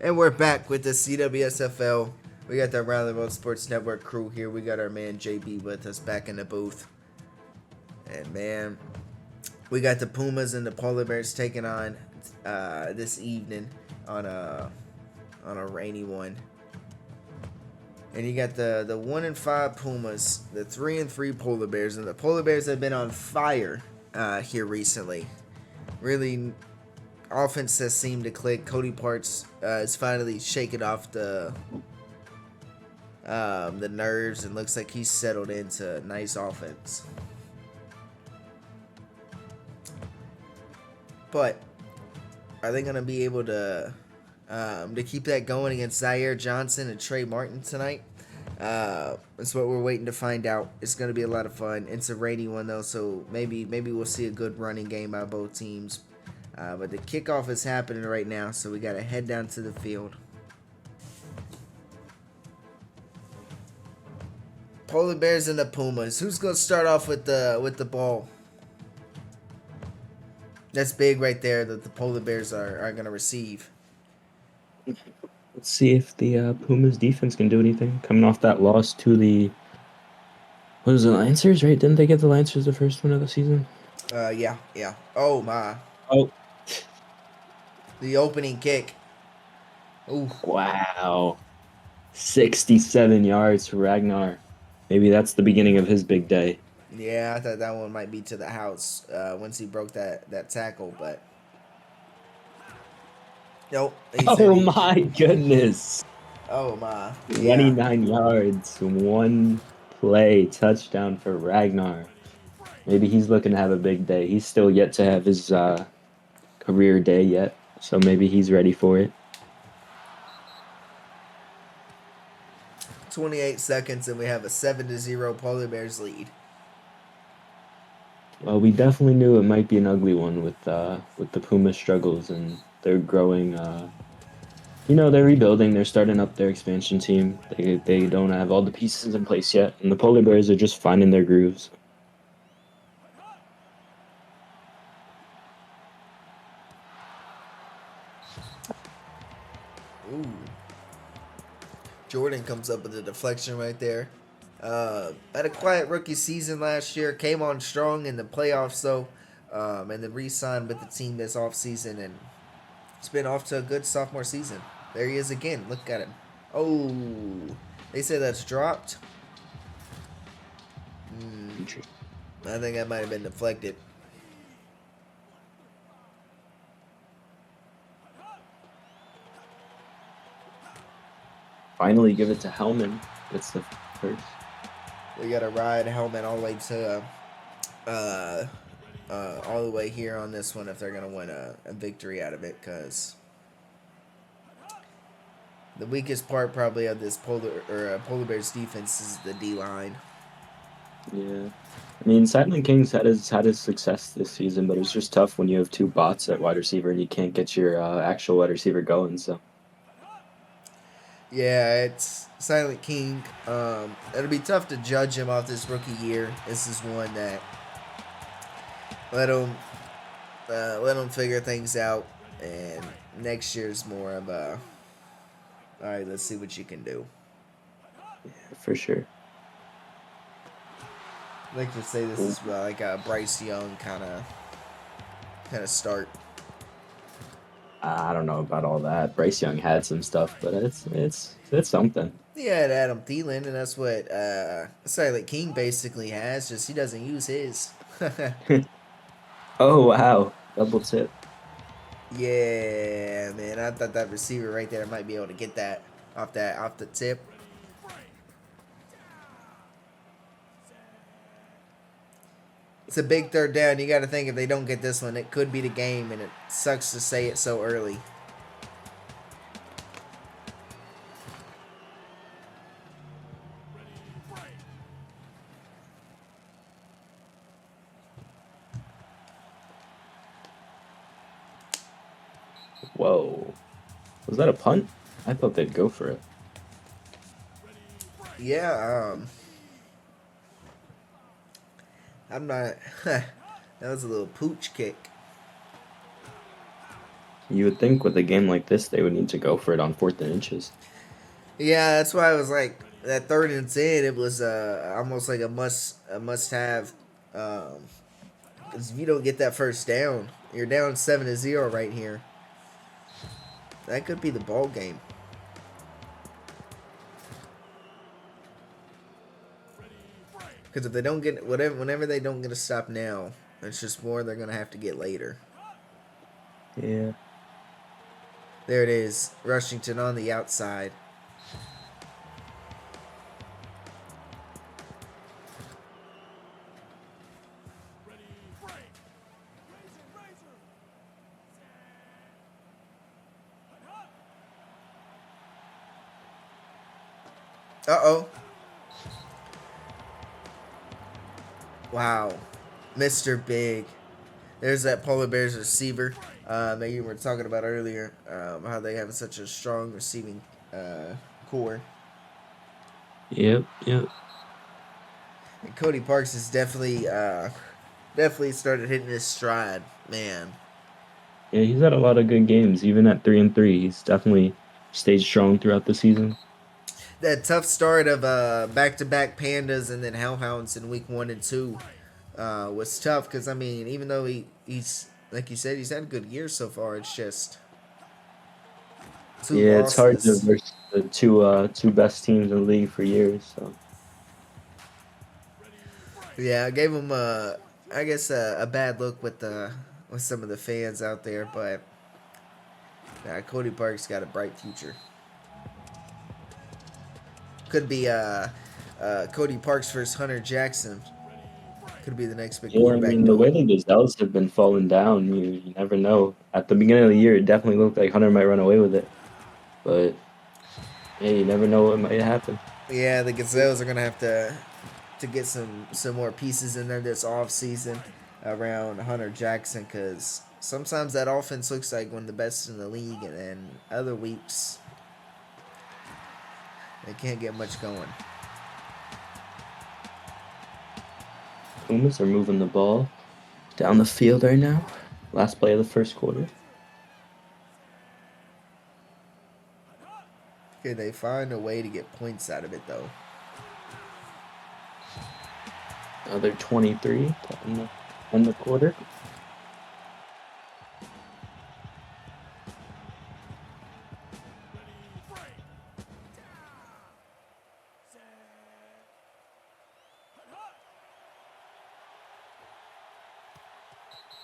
And we're back with the CWSFL. We got the Around the World Sports Network crew here. We got our man JB with us back in the booth. And man, we got the Pumas and the Polar Bears taking on this evening on a rainy one. And you got the 1-5 Pumas, the 3-3 Polar Bears, and the Polar Bears have been on fire here recently. Really, offense has seemed to click. Cody Parts is finally shaking off the nerves and looks like he's settled into nice offense. But are they going to be able to keep that going against Zaire Johnson and Trey Martin tonight? That's what we're waiting to find out. It's going to be a lot of fun. It's a rainy one though, so maybe we'll see a good running game by both teams. But the kickoff is happening right now, so we got to head down to the field. Polar Bears and the Pumas. Who's going to start off with the ball? That's big right there that the Polar Bears are going to receive. Let's see if the Pumas defense can do anything. Coming off that loss to the Lancers, right? Didn't they get the Lancers the first one of the season? Yeah. Oh my. Oh, The opening kick. Ooh. wow. 67 yards for Ragnar. Maybe that's the beginning of his big day. Yeah, I thought that one might be to the house once he broke that tackle, but nope. Oh my goodness. Oh my. Yeah. 29 yards, one play, touchdown for Ragnar. Maybe he's looking to have a big day. He's still yet to have his career day yet, so maybe he's ready for it. 28 seconds, and we have a 7-0 Polar Bears lead. Well, we definitely knew it might be an ugly one with the Puma struggles, and they're growing. They're rebuilding. They're starting up their expansion team. They don't have all the pieces in place yet, and the Polar Bears are just finding their grooves. Ooh. Jordan comes up with a deflection right there. Had a quiet rookie season last year. Came on strong in the playoffs, though. And then re-signed with the team this offseason. And it's been off to a good sophomore season. There he is again. Look at him. Oh, they say that's dropped. I think that might have been deflected. Finally give it to Hellman. That's the first. They got to ride Hellman all the way to all the way here on this one if they're going to win a victory out of it, because the weakest part probably of this Polar Bears defense is the D-line. Yeah. I mean, Silent King's had his success this season, but it's just tough when you have two bots at wide receiver and you can't get your actual wide receiver going, so. Yeah, it's Silent King. It'll be tough to judge him off this rookie year. This is one that let him figure things out, and next year's more of a all right. Let's see what you can do. Yeah, for sure. I like to say this is like a Bryce Young kind of start. I don't know about all that. Bryce Young had some stuff, but it's something. He had Adam Thielen, and that's what Silent King basically has. Just he doesn't use his. Oh wow, double tip. Yeah, man. I thought that receiver right there might be able to get that off the tip. It's a big third down. You got to think if they don't get this one, it could be the game, and it sucks to say it so early. Whoa, was that a punt? I thought they'd go for it. Yeah, I'm not. That was a little pooch kick. You would think with a game like this, they would need to go for it on 4th and inches. Yeah, that's why I was like that 3rd and 10. It was almost like a must have. Because if you don't get that first down, you're down 7-0 right here. That could be the ball game. Because if they don't get whenever they don't get a stop now, it's just more they're gonna have to get later. Yeah. There it is, Rushington on the outside. Uh-oh. Wow. Mr. Big. There's that Polar Bears receiver that you were talking about earlier. How they have such a strong receiving core. Yep. Yep. And Cody Parks has definitely started hitting his stride, man. Yeah, he's had a lot of good games, even at 3-3. He's definitely stayed strong throughout the season. That tough start of back-to-back Pandas and then Hellhounds in week 1 and 2 was tough because I mean, even though he's like you said, he's had a good year so far. It's just two Yeah, it's hard to losses. verse the two best teams in the league for years. So Yeah, I gave him I guess a bad look with some of the fans out there, but Cody Park's got a bright future. Could be Cody Parks versus Hunter Jackson. Could be the next big yeah, I quarterback mean the way duel. the Gazelles have been falling down, you never know. At the beginning of the year, it definitely looked like Hunter might run away with it, but yeah, you never know what might happen. Yeah, the Gazelles are gonna have to get some more pieces in there this off season around Hunter Jackson because sometimes that offense looks like one of the best in the league, and then other weeks they can't get much going. Pumas are moving the ball down the field right now. Last play of the first quarter. Can they find a way to get points out of it though? Another 23 in the quarter.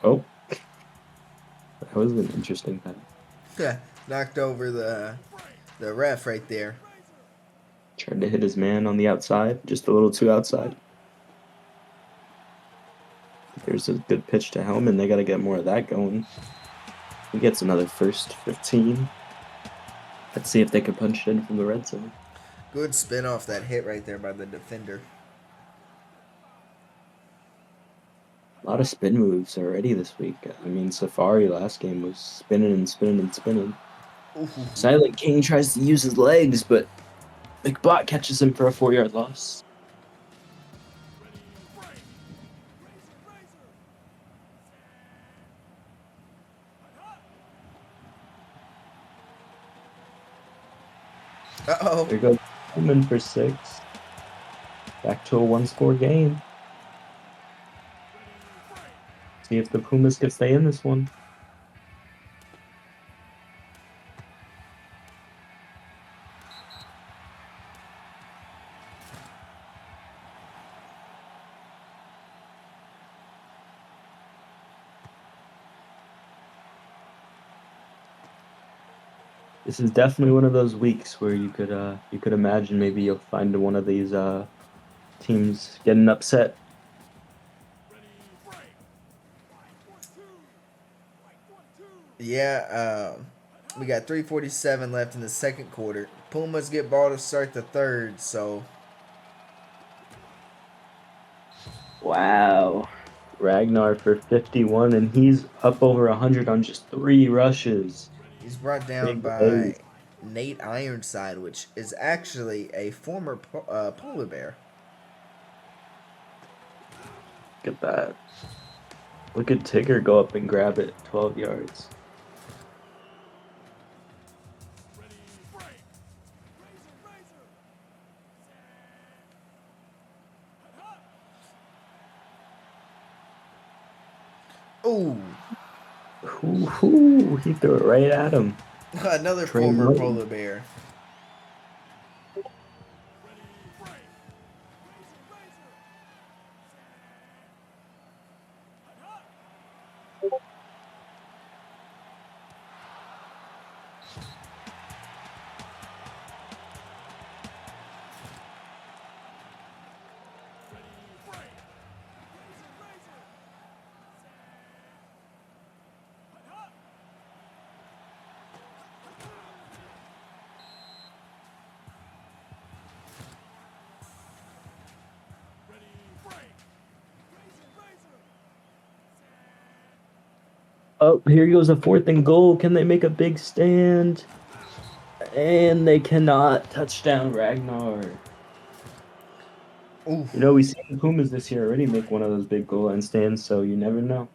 Oh, that was an interesting time. Knocked over the ref right there. Tried to hit his man on the outside, just a little too outside. There's a good pitch to Hellman. They got to get more of that going. He gets another first 15. Let's see if they can punch it in from the red zone. Good spin off that hit right there by the defender. A lot of spin moves already this week. I mean, Safari last game was spinning and spinning and spinning. Ooh. Silent King tries to use his legs, but McBot catches him for a 4-yard loss. Uh-oh. There goes Coleman for 6. Back to a one-score game. See if the Pumas can stay in this one. This is definitely one of those weeks where you could imagine maybe you'll find one of these teams getting upset. Yeah, we got 3:47 left in the second quarter. Pumas get ball to start the third, so Wow. Ragnar for 51, and he's up over 100 on just 3 rushes. he's brought down Big plays. by Nate Ironside, which is actually a former polar bear. Look at that. Look at Tigger go up and grab it 12 yards. Ooh, Ooh, he threw it right at him. another Trey former Morton. polar bear. Oh, here goes a 4th and goal. Can they make a big stand? And they cannot. Touchdown, Ragnar. Ooh. You know, we've seen the Pumas this year already make one of those big goal line stands, so you never know.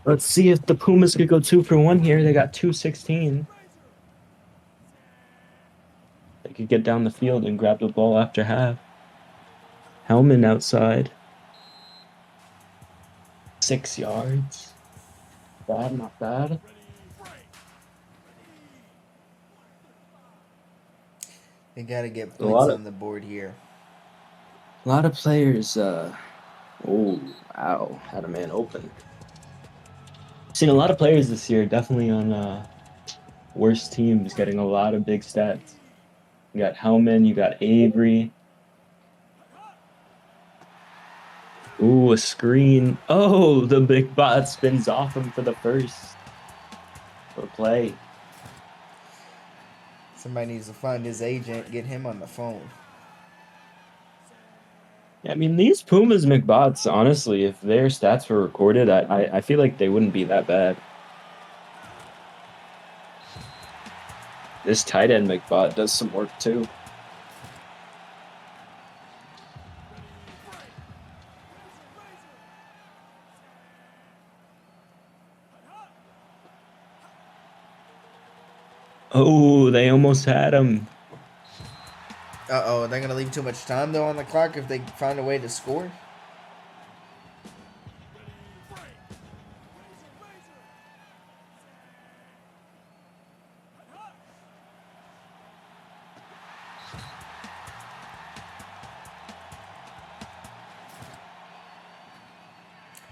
Let's see if the Pumas could go 2 for 1 here. They got 2:16. They could get down the field and grab the ball after half. Hellman outside. 6 yards. Bad, not bad. They got to get A lot points of on the board here. players. Oh, wow, had a man open. Seen a lot of players this year, definitely on worse teams, getting a lot of big stats. You got Hellman, you got Avery. Ooh, a screen. Oh, the big bot spins off him for the first. For play. Somebody needs to find his agent, get him on the phone. Yeah, I mean, these Pumas McBots, honestly, if their stats were recorded, I feel like they wouldn't be that bad. This tight end McBot does some work too. Oh, they almost had him. Uh-oh, they're going to leave too much time, though, on the clock if they find a way to score?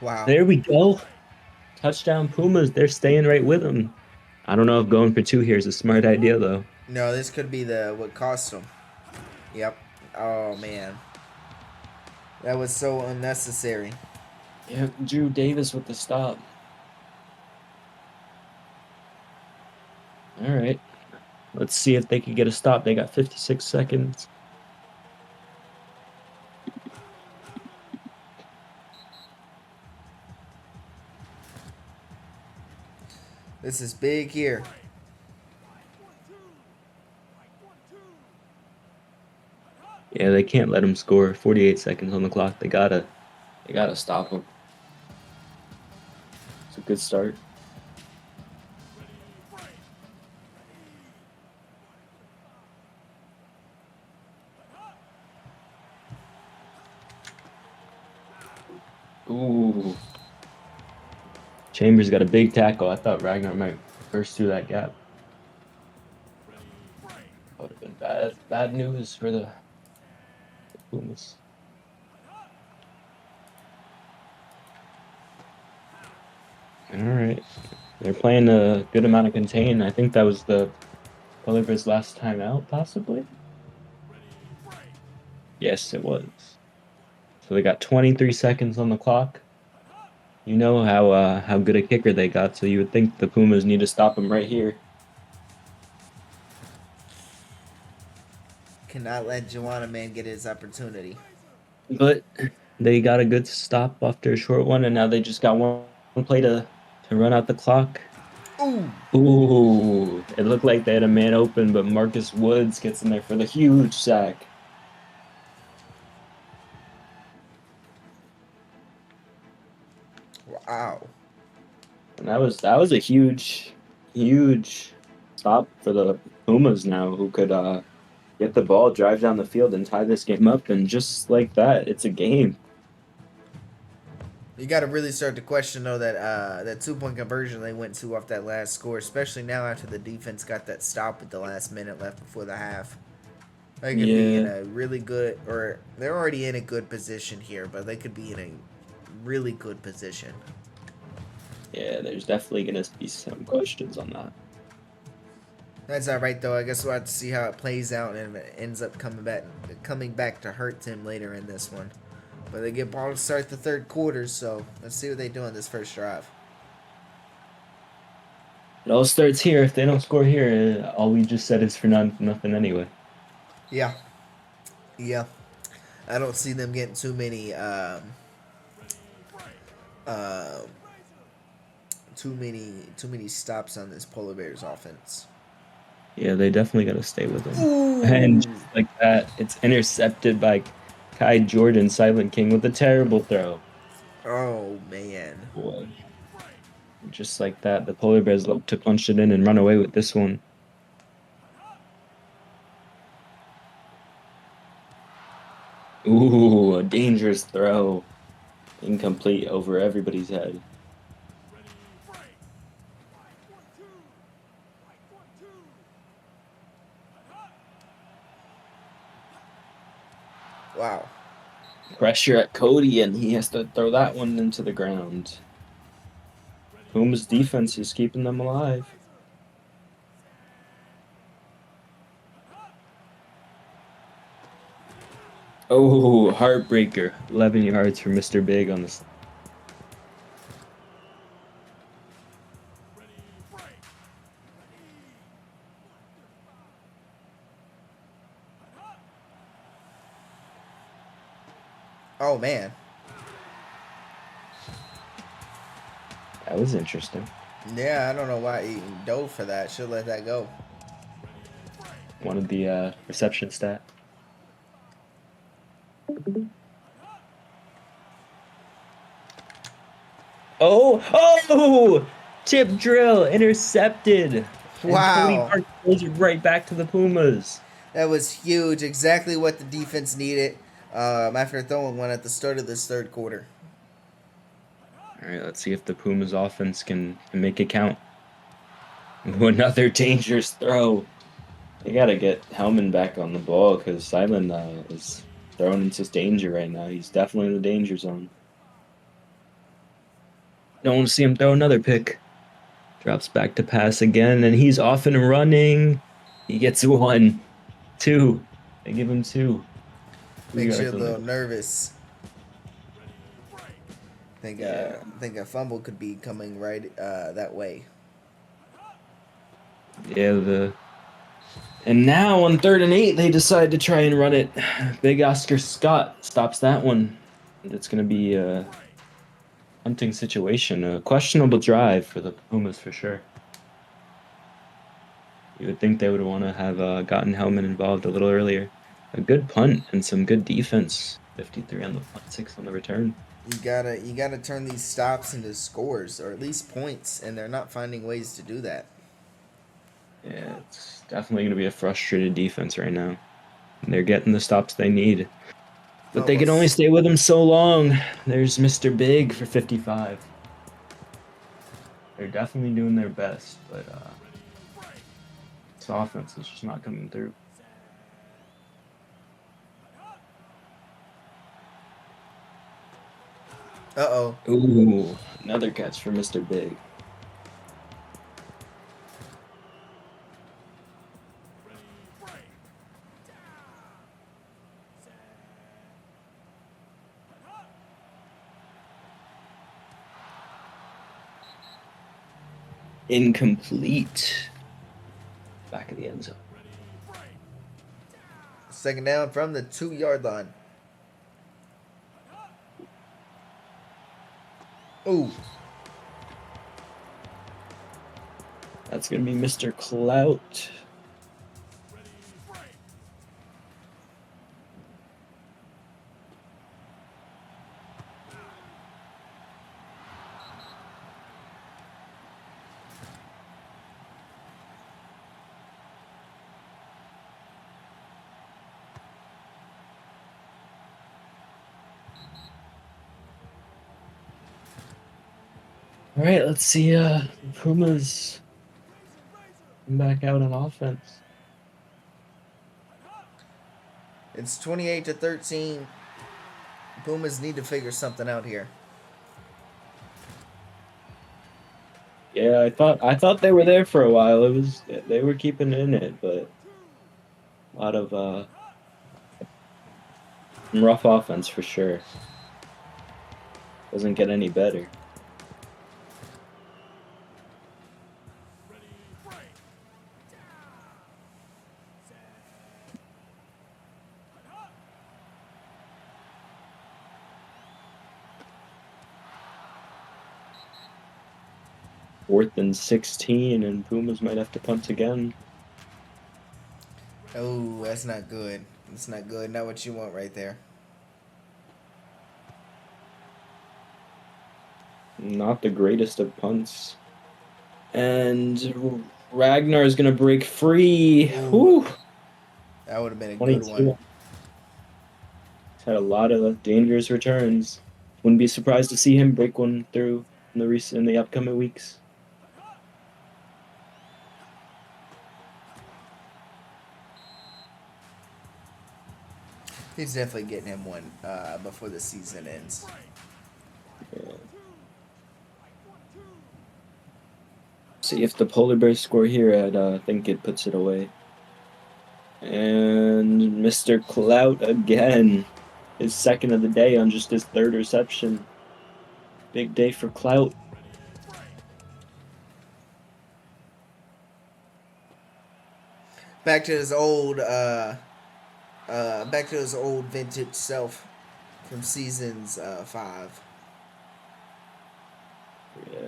Wow. There we go. Touchdown Pumas. They're staying right with them. I don't know if going for 2 here is a smart idea, though. No, this could be the what cost them. Yep. Oh, man. That was so unnecessary. Yeah, Drew Davis with the stop. All right. Let's see if they can get a stop. They got 56 seconds. This is big here. Yeah, they can't let him score. 48 seconds on the clock. They gotta stop him. It's a good start. Ooh. Chambers got a big tackle. I thought Ragnar might burst through that gap. That would have been bad. Bad news for the Pumas. All right. They're playing a good amount of contain. I think that was the Gulliver's last time out, possibly. Yes, it was. So they got 23 seconds on the clock. You know how good a kicker they got, so you would think the Pumas need to stop him right here. Cannot let Joanna Man get his opportunity. But they got a good stop after a short one, and now they just got one play to run out the clock. Ooh. Ooh, it looked like they had a man open, but Marcus Woods gets in there for the huge sack. Wow. And that was a huge stop for the Pumas now, who could get the ball, drive down the field, and tie this game up. And just like that, it's a game. You got to really start to question though that 2 point conversion they went to off that last score, especially now after the defense got that stop with the last minute left before the half. They could be in Yeah, a really good, or they're already in a good position here, but they could be in a really good position. yeah. There's definitely gonna be some questions on that. That's all right though. I guess we'll have to see how it plays out, and if it ends up coming back to hurt Tim later in this one. But they get ball to start the third quarter, so let's see what they do in this first drive. It all starts here. If they don't score here, all we just said is for nothing anyway. Yeah, yeah. I don't see them getting uh, too many stops on this Polar Bears offense. Yeah, they definitely got to stay with him. And Ooh. just like that, it's intercepted by Kai Jordan, Silent King, with a terrible throw. Oh man. Boy. Just like that, the Polar Bears look to punch it in and run away with this one. Ooh, a dangerous throw. Incomplete over everybody's head. Wow. Pressure at Cody, and he has to throw that one into the ground. Puma's defense is keeping them alive. Oh, heartbreaker. 11 yards for Mr. Big on this. Oh man. That was interesting. Yeah, I don't know why he dove for that. Should let that go. Wanted the reception stat. Oh! Tip drill intercepted. And Cody Wow. Park throws it right back to the Pumas. That was huge. Exactly what the defense needed after throwing one at the start of this third quarter. All right, let's see if the Pumas offense can make it count. Ooh, another dangerous throw. They got to get Hellman back on the ball because Silent is thrown into danger right now. He's definitely in the danger zone. Don't want to see him throw another pick. Drops back to pass again, and he's off and running. He gets 1, 2. They give him 2. Two Makes you a yards on little the nervous. yeah. Think a fumble could be coming right that way. Yeah, and now on 3rd and 8, they decide to try and run it. Big Oscar Scott stops that one. It's going to be a hunting situation, a questionable drive for the Pumas for sure. You would think they would want to have gotten Hellman involved a little earlier. A good punt and some good defense. 53 on the punt, 6 on the return. You gotta turn these stops into scores or at least points, and they're not finding ways to do that. Yeah, it's definitely going to be a frustrated defense right now. And they're getting the stops they need. But they can only Almost. stay with him so long. There's Mr. Big for 55. They're definitely doing their best, but this offense is just not coming through. Uh-oh. Ooh, another catch for Mr. Big. Incomplete. Back of the end zone. Second down from the 2-yard line. Ooh. That's going to be Mr. Clout. All right, let's see. Pumas come back out on offense. It's 28-13. Pumas need to figure something out here. Yeah, I thought they were there for a while. They were keeping in it, but a lot of rough offense for sure. Doesn't get any better. Fourth and 16, and Pumas might have to punt again. Oh, that's not good. That's not good. Not what you want right there. Not the greatest of punts. And Ragnar is going to break free. Ooh, Whew. that would have been a good 22. one. He's had a lot of dangerous returns. Wouldn't be surprised to see him break one through in the upcoming weeks. He's definitely getting him one before the season ends. Yeah. See if the Polar Bears score here. I think it puts it away. And Mr. Clout again. His second of the day on just his third reception. Big day for Clout. Back to his old vintage self from seasons 5. Yeah.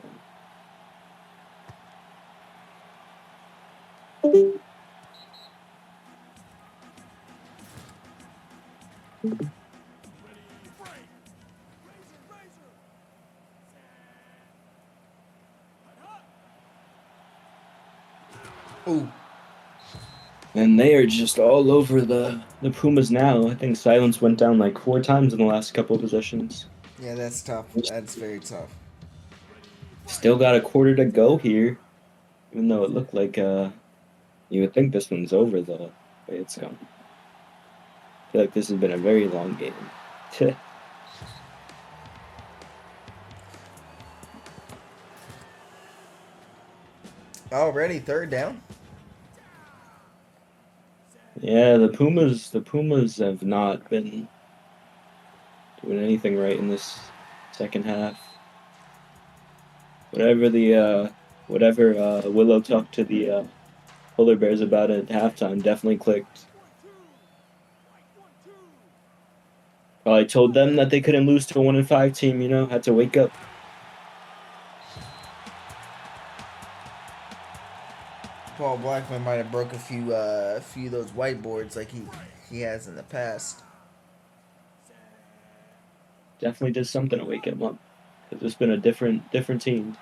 Ooh, And they are just all over the Pumas now. I think Silence went down like 4 times in the last couple of possessions. yeah, that's tough. That's very tough. Still got a quarter to go here, even though it looked like you would think this one's over the way it's gone. I feel like this has been a very long game. Already third down. Yeah, the Pumas have not been doing anything right in this second half. Whatever Willow talked to the Polar Bears about it at halftime definitely clicked. I told them that they couldn't lose to a 1-5 team. Had to wake up. Paul Blackman might have broke a few of those whiteboards like he has in the past. Definitely did something to wake him up because it's been a different team.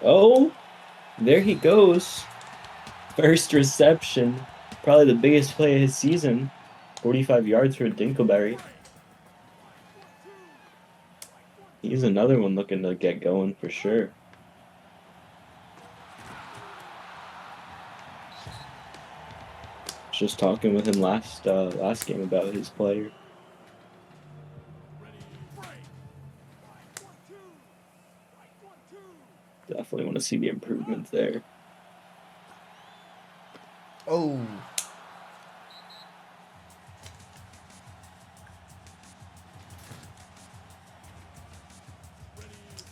Oh, there he goes. First reception. Probably the biggest play of his season. 45 yards for Dinkleberry. He's another one looking to get going for sure. Just talking with him last game about his player. Definitely want to see the improvement there. Oh.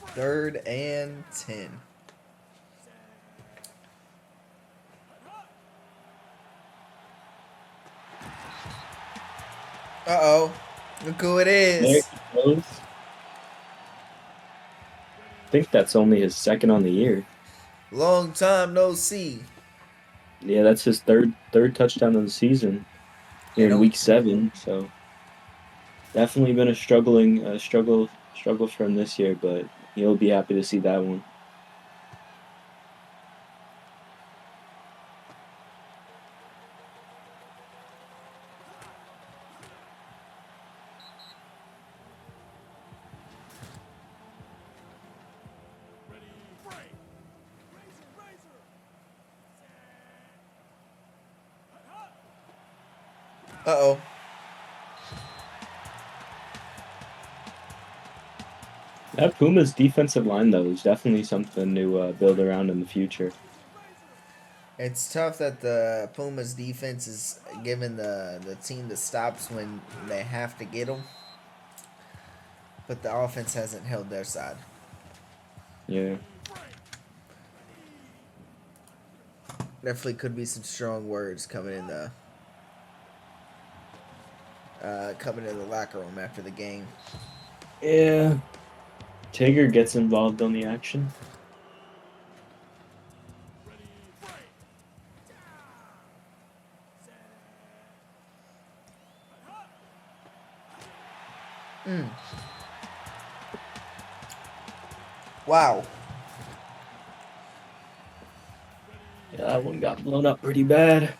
Third and 10. Uh-oh. Look who it There is. he goes. I think that's only his second on the year. Long time no see. Yeah, that's his third touchdown of the season here in week 7. So definitely been a struggle for him this year, but He'll be happy to see that one. Uh-oh. That Pumas defensive line, though, is definitely something to build around in the future. It's tough that the Pumas defense is giving the team the stops when they have to get them. But the offense hasn't held their side. Yeah. Definitely could be some strong words coming in the locker room after the game. Yeah. Tigger gets involved on the action. Wow. Yeah, that one got blown up pretty bad.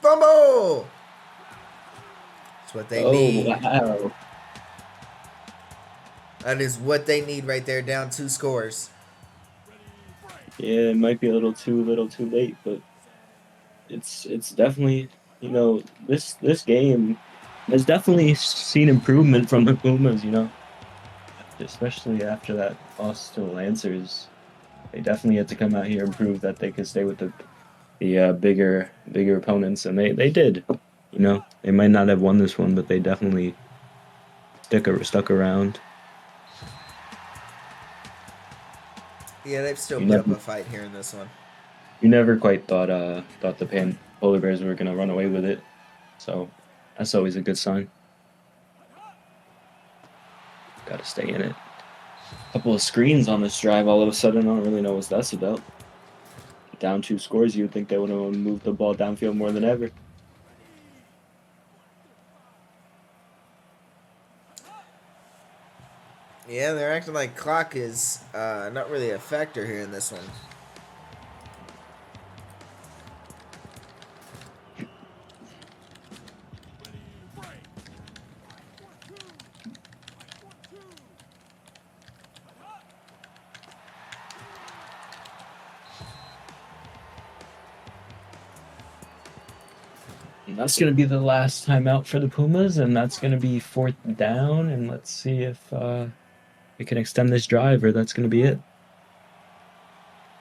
Fumble! That's what they Oh, need. wow. That is what they need right there, down 2 scores. Yeah, it might be a little too late, but it's definitely, this game has definitely seen improvement from the Pumas, especially after that loss to the Lancers. They definitely had to come out here and prove that they could stay with the bigger opponents, and they did. They might not have won this one, but they definitely stuck around. Yeah, they've still You put up never a fight here in this one. you never quite thought the polar bears were gonna run away with it, so that's always a good sign. Got to stay in it. Couple of screens on this drive. All of a sudden, I don't really know what that's about. Down 2 scores, you would think they would have moved the ball downfield more than ever. Yeah, they're acting like clock is not really a factor here in this one. And that's going to be the last time out for the Pumas, and that's going to be 4th down. And let's see if we can extend this drive, or that's going to be it.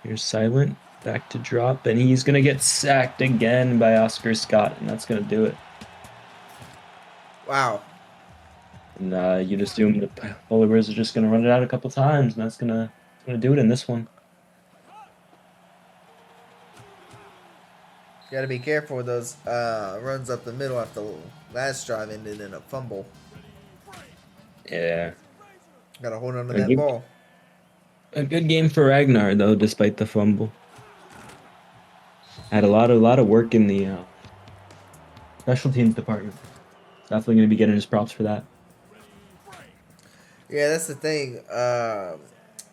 Here's Silent, back to drop, and he's going to get sacked again by Oscar Scott, and that's going to do it. Wow. And you'd assume the Polar Bears are just going to run it out a couple times, and that's going to do it in this one. Got to be careful with those runs up the middle after the last drive ended in a fumble. Yeah. Got to hold on to that ball. A good game for Ragnar, though, despite the fumble. Had a lot of work in the special teams department. Definitely going to be getting his props for that. Yeah, that's the thing.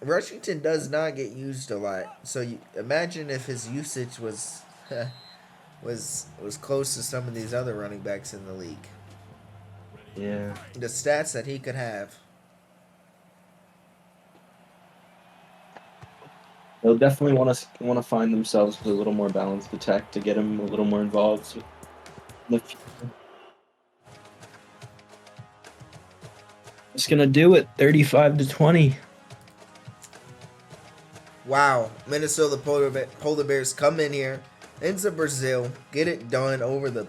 Rushington does not get used a lot. So imagine if his usage was was close to some of these other running backs in the league. Yeah. The stats that he could have. They'll definitely want to find themselves with a little more balanced attack to get him a little more involved. It's gonna do it, 35-20. Wow, Minnesota Polar Bears come in here into Brazil, get it done over the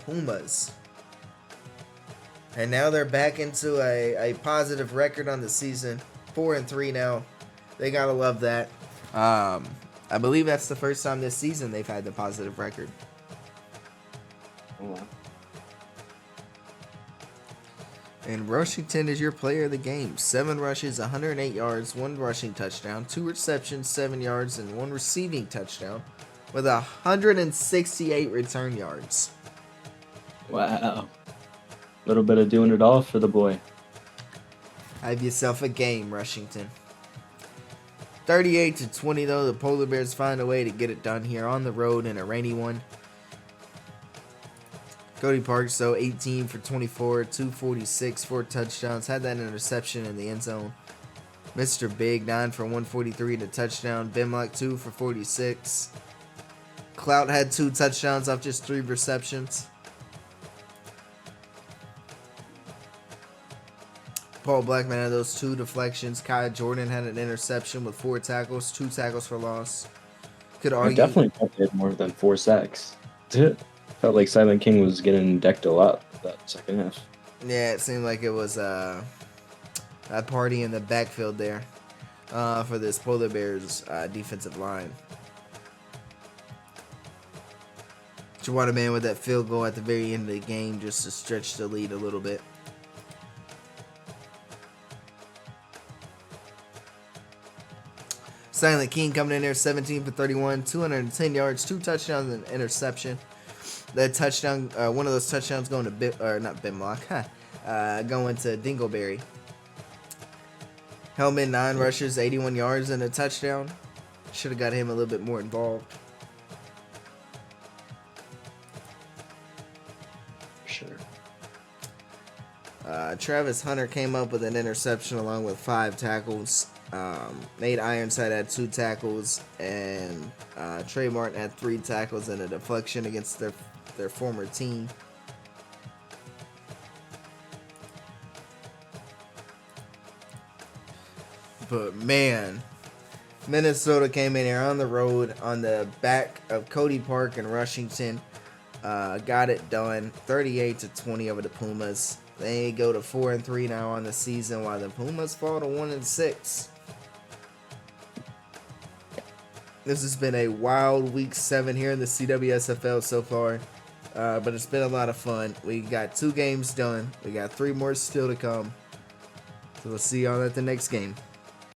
Pumas. And now they're back into a positive record on the season. 4-3 now. They gotta love that. I believe that's the first time this season they've had the positive record. Oh, wow. And Rushington is your player of the game. 7 rushes, 108 yards, 1 rushing touchdown, 2 receptions, 7 yards, and 1 receiving touchdown, with 168 return yards. Wow. little bit of doing it all for the boy. Have yourself a game, Rushington. 38-20 though. The Polar Bears find a way to get it done here on the road in a rainy one. Cody Parks, though, 18 for 24, 246, 4 touchdowns. Had that interception in the end zone. Mr. Big, 9 for 143 to touchdown. Bimlock, 2 for 46. Clout had 2 touchdowns off just 3 receptions. Paul Blackman had those 2 deflections. Kai Jordan had an interception with 4 tackles, 2 tackles for loss. Could I argue. definitely thought they had more than 4 sacks. Felt like Silent King was getting decked a lot that second half. Yeah, it seemed like it was a party in the backfield there for this Polar Bears defensive line. Jawada Man with that field goal at the very end of the game just to stretch the lead a little bit. Silent King coming in there, 17 for 31, 210 yards, 2 touchdowns, and an interception. That touchdown, one of those touchdowns going to not Bimlock, going to Dingleberry. Hellman, 9 rushes, 81 yards, and a touchdown. Should have got him a little bit more involved. Sure. Travis Hunter came up with an interception along with 5 tackles. Nate Ironside had 2 tackles, and Trey Martin had 3 tackles and a deflection against their former team. But man, Minnesota came in here on the road on the back of Cody Park and Rushington. Got it done, 38-20 over the Pumas. They go to 4-3 now on the season, while the Pumas fall to 1-6. This has been a wild week 7 here in the CWSFL so far, but it's been a lot of fun. We got 2 games done. We got 3 more still to come. So we'll see y'all at the next game.